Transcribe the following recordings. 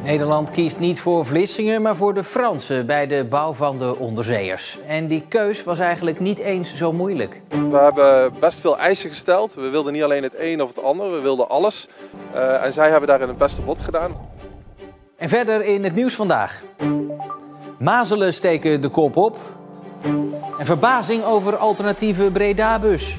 Nederland kiest niet voor Vlissingen, maar voor de Fransen bij de bouw van de onderzeeërs. En die keus was eigenlijk niet eens zo moeilijk. We hebben best veel eisen gesteld. We wilden niet alleen het een of het ander, we wilden alles. En zij hebben daarin het beste bod gedaan. En verder in het nieuws vandaag. Mazelen steken de kop op. En verbazing over alternatieve Breda-bus.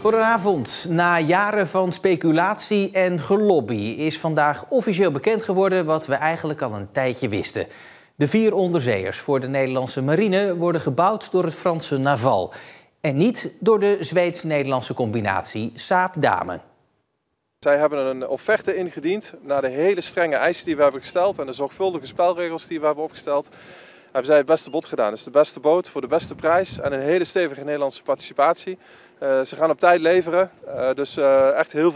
Goedenavond. Na jaren van speculatie en gelobby is vandaag officieel bekend geworden wat we eigenlijk al een tijdje wisten. De 4 onderzeeërs voor de Nederlandse marine worden gebouwd door het Franse Naval. En niet door de Zweeds-Nederlandse combinatie Saab-Dame. Zij hebben een offerte ingediend naar de hele strenge eisen die we hebben gesteld en de zorgvuldige spelregels die we hebben opgesteld. Hebben zij het beste bod gedaan. Dus de beste boot voor de beste prijs en een hele stevige Nederlandse participatie. Ze gaan op tijd leveren, dus echt heel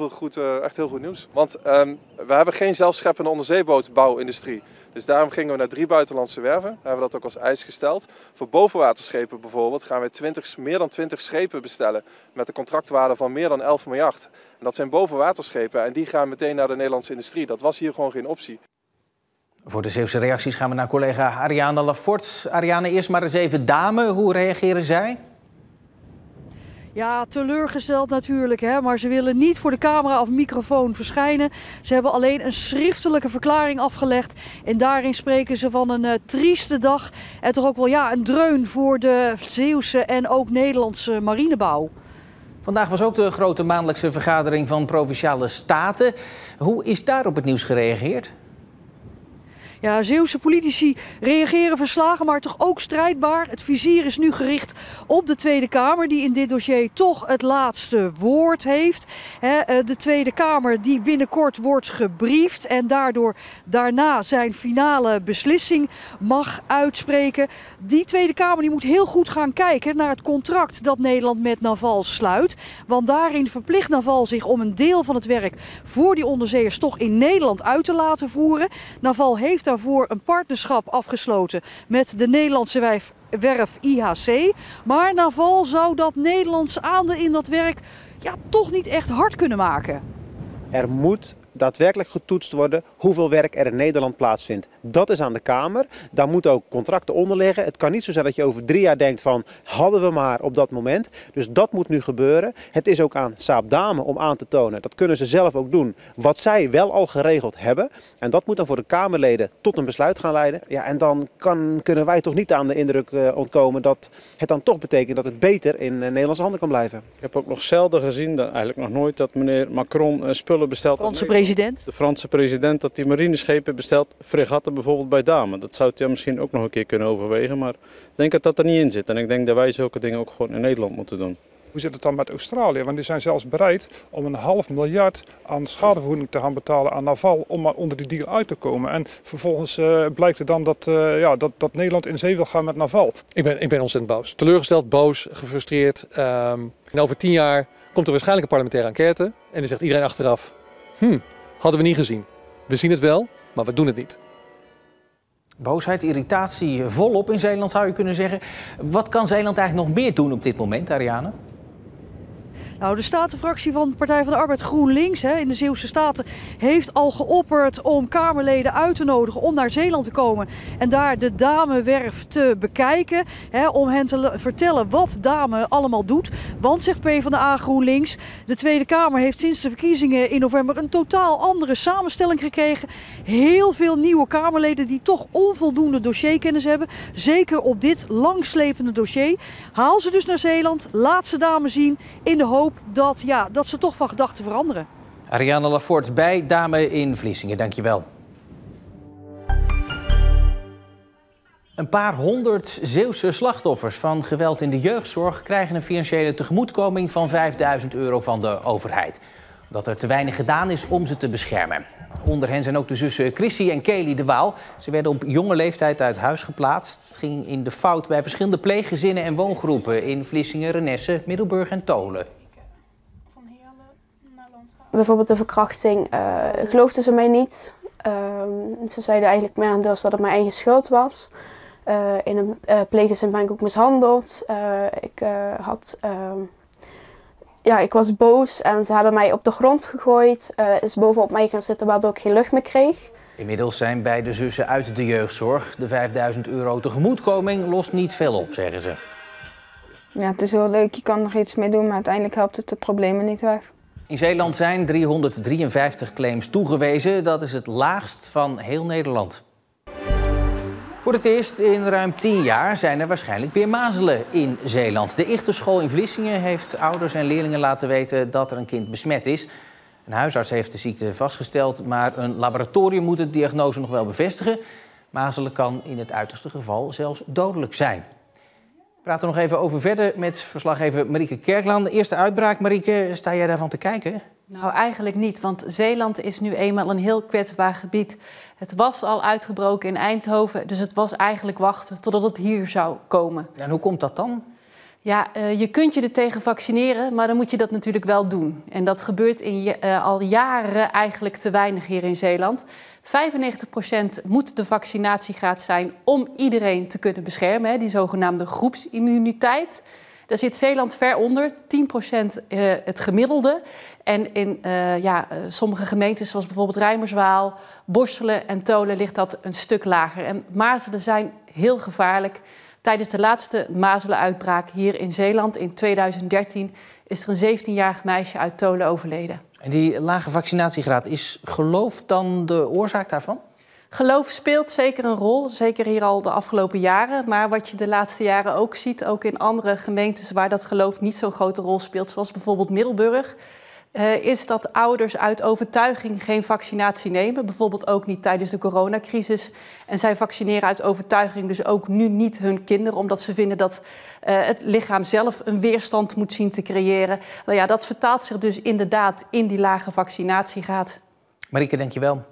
goed nieuws. Want we hebben geen zelfscheppende onderzeebootbouwindustrie. Dus daarom gingen we naar 3 buitenlandse werven. We hebben dat ook als eis gesteld. Voor bovenwaterschepen bijvoorbeeld gaan we meer dan 20 schepen bestellen. Met een contractwaarde van meer dan 11 miljard. En dat zijn bovenwaterschepen en die gaan meteen naar de Nederlandse industrie. Dat was hier gewoon geen optie. Voor de Zeeuwse reacties gaan we naar collega Ariane Lafort. Ariane, eerst maar eens even Dame. Hoe reageren zij? Ja, teleurgesteld natuurlijk, hè? Maar ze willen niet voor de camera of microfoon verschijnen. Ze hebben alleen een schriftelijke verklaring afgelegd. En daarin spreken ze van een trieste dag. En toch ook wel een dreun voor de Zeeuwse en ook Nederlandse marinebouw. Vandaag was ook de grote maandelijkse vergadering van Provinciale Staten. Hoe is daar op het nieuws gereageerd? Ja, Zeeuwse politici reageren verslagen, maar toch ook strijdbaar. Het vizier is nu gericht op de Tweede Kamer, die in dit dossier toch het laatste woord heeft. De Tweede Kamer die binnenkort wordt gebriefd en daarna zijn finale beslissing mag uitspreken. Die Tweede Kamer die moet heel goed gaan kijken naar het contract dat Nederland met Naval sluit. Want daarin verplicht Naval zich om een deel van het werk voor die onderzeeërs toch in Nederland uit te laten voeren. Naval heeft daarvoor een partnerschap afgesloten met de Nederlandse werf IHC. Maar Naval zou dat Nederlandse aandeel in dat werk toch niet echt hard kunnen maken. Er moet daadwerkelijk getoetst worden hoeveel werk er in Nederland plaatsvindt. Dat is aan de Kamer. Daar moeten ook contracten onder liggen. Het kan niet zo zijn dat je over 3 jaar denkt van hadden we maar op dat moment. Dus dat moet nu gebeuren. Het is ook aan Saab-Dame om aan te tonen, dat kunnen ze zelf ook doen, wat zij wel al geregeld hebben. En dat moet dan voor de Kamerleden tot een besluit gaan leiden. Ja, en dan kunnen wij toch niet aan de indruk ontkomen dat het dan toch betekent dat het beter in Nederlandse handen kan blijven. Ik heb ook nog zelden gezien, eigenlijk nog nooit, dat meneer Macron spullen bestelt. De Franse president dat die marineschepen bestelt, fregatten bijvoorbeeld bij Dame. Dat zou hij misschien ook nog een keer kunnen overwegen, maar ik denk dat dat er niet in zit. En ik denk dat wij zulke dingen ook gewoon in Nederland moeten doen. Hoe zit het dan met Australië? Want die zijn zelfs bereid om $500 miljoen aan schadevergoeding te gaan betalen aan Naval om maar onder die deal uit te komen. En vervolgens blijkt er dan dat Nederland in zee wil gaan met Naval. Ik ben ontzettend boos. Teleurgesteld, boos, gefrustreerd. En over 10 jaar komt er waarschijnlijk een parlementaire enquête en dan zegt iedereen achteraf, hadden we niet gezien. We zien het wel, maar we doen het niet. Boosheid, irritatie volop in Zeeland zou je kunnen zeggen. Wat kan Zeeland eigenlijk nog meer doen op dit moment, Ariane? Nou, de Statenfractie van de Partij van de Arbeid GroenLinks in de Zeeuwse Staten heeft al geopperd om Kamerleden uit te nodigen om naar Zeeland te komen en daar de Damewerf te bekijken. Om hen te vertellen wat Dame allemaal doet. Want, zegt PvdA GroenLinks, de Tweede Kamer heeft sinds de verkiezingen in november een totaal andere samenstelling gekregen. Heel veel nieuwe Kamerleden die toch onvoldoende dossierkennis hebben. Zeker op dit langslepende dossier. Haal ze dus naar Zeeland, laat ze Dame zien in de hoop dat ze toch van gedachten veranderen. Ariane Lafort bij Dame in Vlissingen, dankjewel. Een paar 100 Zeeuwse slachtoffers van geweld in de jeugdzorg krijgen een financiële tegemoetkoming van €5.000 van de overheid. Omdat er te weinig gedaan is om ze te beschermen. Onder hen zijn ook de zussen Chrissy en Kelly de Waal. Ze werden op jonge leeftijd uit huis geplaatst. Het ging in de fout bij verschillende pleeggezinnen en woongroepen in Vlissingen, Renesse, Middelburg en Tolen. Bijvoorbeeld de verkrachting geloofden ze mij niet. Ze zeiden eigenlijk merendeels dat het mijn eigen schuld was. In een pleeggezin ben ik ook mishandeld. Ik had Ja, ik was boos en ze hebben mij op de grond gegooid. Is bovenop mij gaan zitten waardoor ik geen lucht meer kreeg. Inmiddels zijn beide zussen uit de jeugdzorg. De €5.000 tegemoetkoming lost niet veel op, zeggen ze. Ja, het is wel leuk, je kan er iets mee doen, maar uiteindelijk helpt het de problemen niet weg. In Zeeland zijn 353 claims toegewezen. Dat is het laagst van heel Nederland. Voor het eerst in ruim 10 jaar zijn er waarschijnlijk weer mazelen in Zeeland. De Ichterschool in Vlissingen heeft ouders en leerlingen laten weten dat er een kind besmet is. Een huisarts heeft de ziekte vastgesteld, maar een laboratorium moet de diagnose nog wel bevestigen. Mazelen kan in het uiterste geval zelfs dodelijk zijn. We praten nog even over verder met verslaggever Marieke Kerklaan. De eerste uitbraak, Marieke, sta jij daarvan te kijken? Nou, eigenlijk niet, want Zeeland is nu eenmaal een heel kwetsbaar gebied. Het was al uitgebroken in Eindhoven, dus het was eigenlijk wachten totdat het hier zou komen. En hoe komt dat dan? Ja, je kunt je er tegen vaccineren, maar dan moet je dat natuurlijk wel doen. En dat gebeurt al jaren eigenlijk te weinig hier in Zeeland. 95% moet de vaccinatiegraad zijn om iedereen te kunnen beschermen, hè, die zogenaamde groepsimmuniteit. Daar zit Zeeland ver onder, 10% het gemiddelde. En in sommige gemeentes, zoals bijvoorbeeld Rijmerswaal, Borselen en Tolen, ligt dat een stuk lager. En mazelen zijn heel gevaarlijk. Tijdens de laatste mazelenuitbraak hier in Zeeland in 2013 is er een 17-jarig meisje uit Tolen overleden. En die lage vaccinatiegraad, is geloof dan de oorzaak daarvan? Geloof speelt zeker een rol, zeker hier al de afgelopen jaren. Maar wat je de laatste jaren ook ziet, ook in andere gemeentes waar dat geloof niet zo'n grote rol speelt, zoals bijvoorbeeld Middelburg, is dat ouders uit overtuiging geen vaccinatie nemen. Bijvoorbeeld ook niet tijdens de coronacrisis. En zij vaccineren uit overtuiging dus ook nu niet hun kinderen, omdat ze vinden dat het lichaam zelf een weerstand moet zien te creëren. Nou ja, dat vertaalt zich dus inderdaad in die lage vaccinatiegraad. Marieke, dank je wel.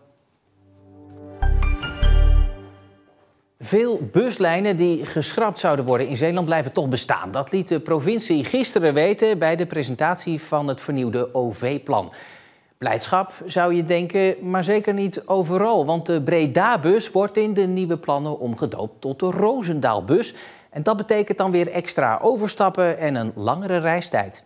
Veel buslijnen die geschrapt zouden worden in Zeeland blijven toch bestaan. Dat liet de provincie gisteren weten bij de presentatie van het vernieuwde OV-plan. Blijdschap zou je denken, maar zeker niet overal. Want de Breda-bus wordt in de nieuwe plannen omgedoopt tot de Roosendaalbus. En dat betekent dan weer extra overstappen en een langere reistijd.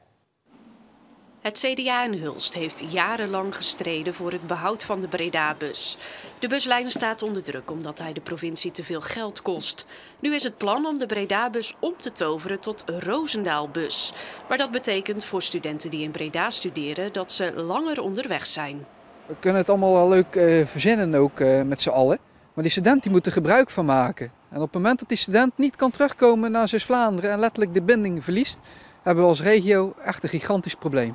Het CDA in Hulst heeft jarenlang gestreden voor het behoud van de Breda-bus. De buslijn staat onder druk omdat hij de provincie te veel geld kost. Nu is het plan om de Breda-bus om te toveren tot Roosendaalbus. Maar dat betekent voor studenten die in Breda studeren dat ze langer onderweg zijn. We kunnen het allemaal wel leuk verzinnen ook met z'n allen. Maar die student die moet er gebruik van maken. En op het moment dat die student niet kan terugkomen naar Zeeuws-Vlaanderen en letterlijk de binding verliest, hebben we als regio echt een gigantisch probleem.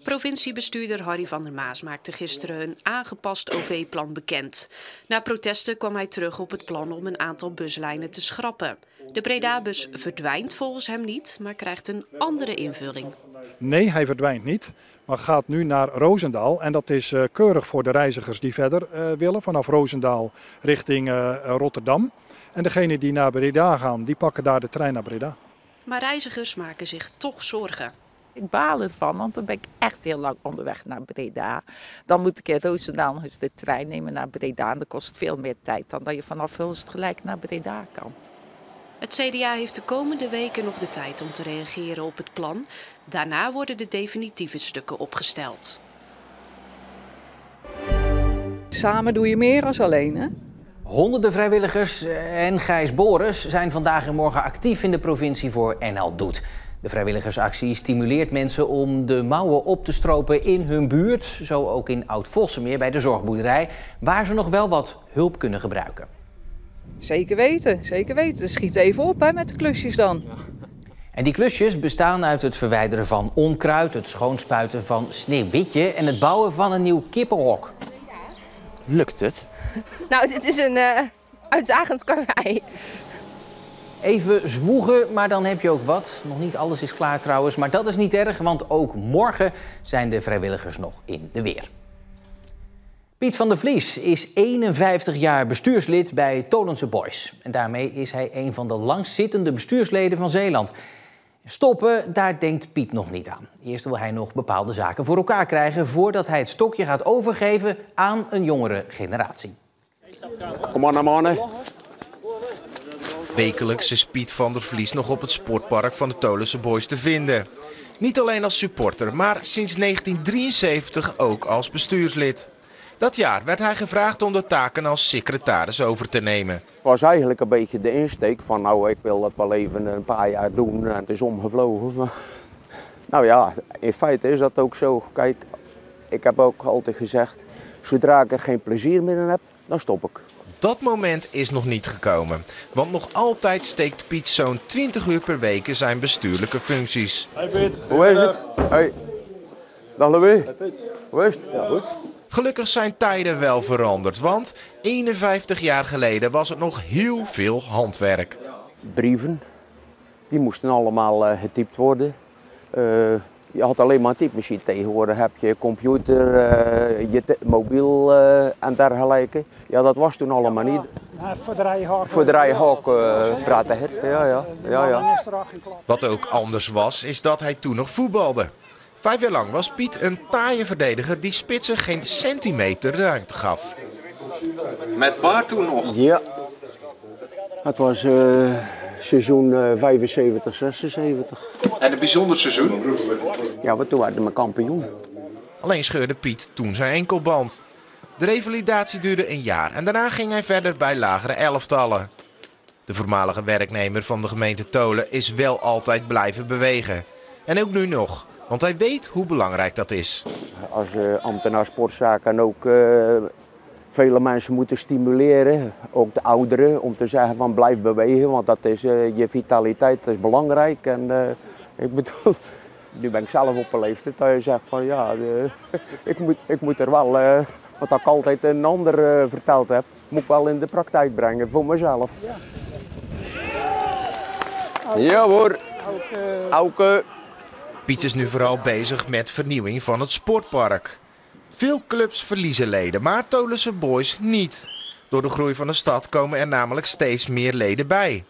Provinciebestuurder Harry van der Maas maakte gisteren een aangepast OV-plan bekend. Na protesten kwam hij terug op het plan om een aantal buslijnen te schrappen. De Breda-bus verdwijnt volgens hem niet, maar krijgt een andere invulling. Nee, hij verdwijnt niet, maar gaat nu naar Roosendaal. En dat is keurig voor de reizigers die verder willen, vanaf Roosendaal richting Rotterdam. En degenen die naar Breda gaan, die pakken daar de trein naar Breda. Maar reizigers maken zich toch zorgen. Ik baal ervan, want dan ben ik echt heel lang onderweg naar Breda. Dan moet ik in Roosendaal nog eens de trein nemen naar Breda. En dat kost veel meer tijd dan dat je vanaf Hulst gelijk naar Breda kan. Het CDA heeft de komende weken nog de tijd om te reageren op het plan. Daarna worden de definitieve stukken opgesteld. Samen doe je meer als alleen, hè? Honderden vrijwilligers en Gijs Boris zijn vandaag en morgen actief in de provincie voor NL Doet. De vrijwilligersactie stimuleert mensen om de mouwen op te stropen in hun buurt. Zo ook in Oud-Vossemeer bij de zorgboerderij, waar ze nog wel wat hulp kunnen gebruiken. Zeker weten, zeker weten. Schiet even op hè, met de klusjes dan. En die klusjes bestaan uit het verwijderen van onkruid, het schoonspuiten van sneeuwwitje en het bouwen van een nieuw kippenhok. Lukt het? Nou, dit is een uitdagend karwei. Even zwoegen, maar dan heb je ook wat. Nog niet alles is klaar trouwens, maar dat is niet erg, want ook morgen zijn de vrijwilligers nog in de weer. Piet van der Vlies is 51 jaar bestuurslid bij Tolense Boys. En daarmee is hij een van de langstzittende bestuursleden van Zeeland. Stoppen, daar denkt Piet nog niet aan. Eerst wil hij nog bepaalde zaken voor elkaar krijgen voordat hij het stokje gaat overgeven aan een jongere generatie. Kom aan, mannen. Wekelijks is Piet van der Vlies nog op het sportpark van de Tolense Boys te vinden. Niet alleen als supporter, maar sinds 1973 ook als bestuurslid. Dat jaar werd hij gevraagd om de taken als secretaris over te nemen. Het was eigenlijk een beetje de insteek van nou, ik wil dat wel even een paar jaar doen en het is omgevlogen. Maar, nou ja, in feite is dat ook zo. Kijk, ik heb ook altijd gezegd, zodra ik er geen plezier meer in heb, dan stop ik. Dat moment is nog niet gekomen, want nog altijd steekt Piet zo'n 20 uur per week in zijn bestuurlijke functies. Hey Piet. Hoe is het? Hey. Dag Louis. Hoe is het? Ja, goed. Gelukkig zijn tijden wel veranderd, want 51 jaar geleden was het nog heel veel handwerk. Brieven, die moesten allemaal getypt worden. Je had alleen maar een typemachine. Tegenwoordig heb je computer, je mobiel en dergelijke. Ja, dat was toen allemaal niet. Voor de rijhaak praten. Ja. Wat ook anders was, is dat hij toen nog voetbalde. 5 jaar lang was Piet een taaie verdediger die spitsen geen centimeter ruimte gaf. Met Bart toen nog? Ja. Het was seizoen 75, 76. En een bijzonder seizoen? Ja, want toen waren we kampioen. Alleen scheurde Piet toen zijn enkelband. De revalidatie duurde een jaar en daarna ging hij verder bij lagere elftallen. De voormalige werknemer van de gemeente Tholen is wel altijd blijven bewegen. En ook nu nog, want hij weet hoe belangrijk dat is. Als ambtenaar sportzaken ook vele mensen moeten stimuleren, ook de ouderen, om te zeggen van blijf bewegen, want dat is je vitaliteit is belangrijk. En ik bedoel, nu ben ik zelf op een leeftijd dat je zegt van ja, ik moet er wel, wat ik altijd een ander verteld heb, moet ik wel in de praktijk brengen voor mezelf. Ja hoor, Auke. Piet is nu vooral bezig met vernieuwing van het sportpark. Veel clubs verliezen leden, maar Tholense Boys niet. Door de groei van de stad komen er namelijk steeds meer leden bij.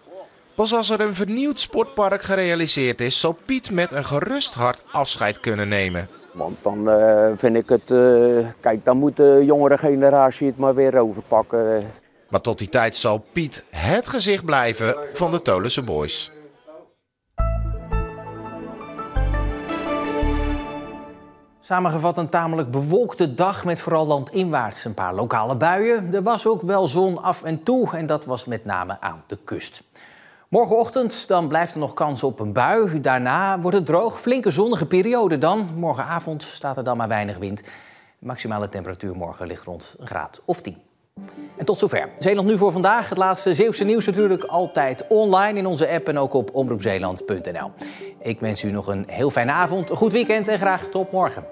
Pas als er een vernieuwd sportpark gerealiseerd is, zal Piet met een gerust hart afscheid kunnen nemen. Want dan vind ik het, kijk, dan moet de jongere generatie het maar weer overpakken. Maar tot die tijd zal Piet het gezicht blijven van de Tholense Boys. Samengevat een tamelijk bewolkte dag met vooral landinwaarts een paar lokale buien. Er was ook wel zon af en toe en dat was met name aan de kust. Morgenochtend dan blijft er nog kans op een bui. Daarna wordt het droog, flinke zonnige periode dan. Morgenavond staat er dan maar weinig wind. De maximale temperatuur morgen ligt rond een graad of 10. En tot zover. Zeeland nu voor vandaag. Het laatste Zeeuwse nieuws natuurlijk altijd online in onze app en ook op omroepzeeland.nl. Ik wens u nog een heel fijne avond, een goed weekend en graag tot morgen.